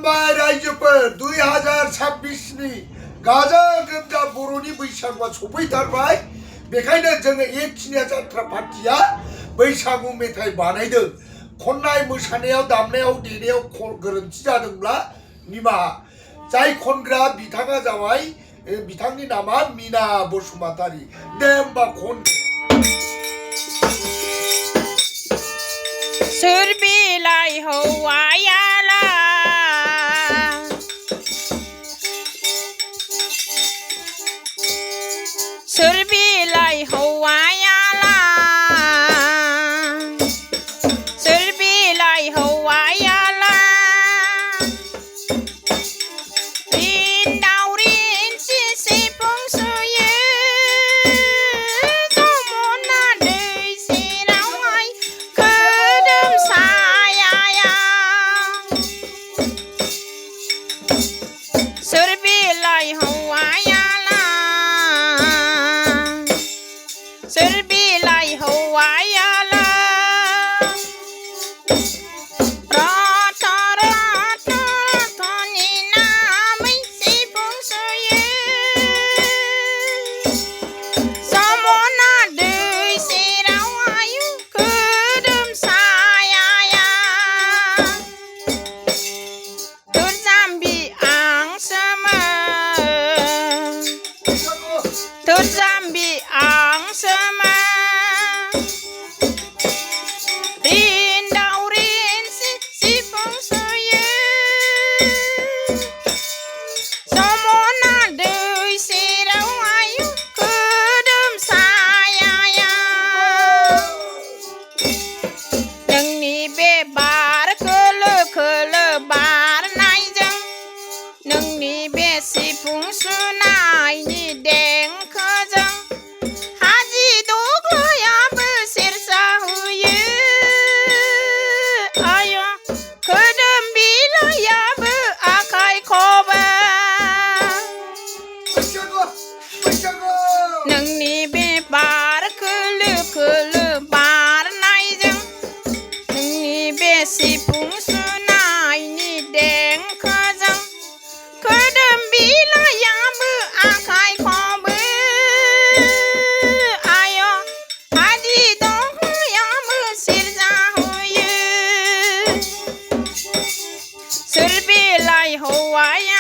खुलुमबाय रायजोफोर 2026नि गाजा गोमजा बर'नि बैसागुआ सफैथारबाय। बेखायनो जोङो एकखिनिया जात्रा पार्टिया बैसागु मेथाइ बानायदों। खननाय मोसानायाव दामनायाव देनायाव गोरोन्थि जादोंब्ला निमाहा। जाय खनग्रा बिथाङा जाबाय बिथांनि नामा मिना बसुमतारी। दे होमबा खनदो। सोर बिलाइ हौवायाला सोर बिलाइ हौवायाला सोर बिलाइ हौवायाला रिन्दावरिन सिफुं सुयो जमुना दै सेरावहाय खोदोम सायाया सोर बिलाइ हौवायाला सोर बिलाइ हौवायाला रथ रथ रथनि नामै सिफुं सुयो जमुना दै सेरावहाय खोदोम सायाया थुरजाम्बि आं सोमोन थुरजाम्बि आं सोमोन रिन्दावरिन सिफुं सुयो जमुना दै सेरावहाय खोदोम सायाया नोंनि बे बार खोलो खोलो बारनायजों नोंनि बे सिफुं सुनायनि देंखोजों हाजि दग्लायाबो सेरजा होयो आय' खोदोम बिलाइयाबो आखाइ खबाय नोंनि बे बार खोलो खोलो बारनायजों नोंनि बे सिफुं सुनायनि देंखोजों खोदोम बिलाइयाबो आखाइ खबो आय' हादि दग्लायाबो सेरजा होयो सोर बिलाइ हौवाया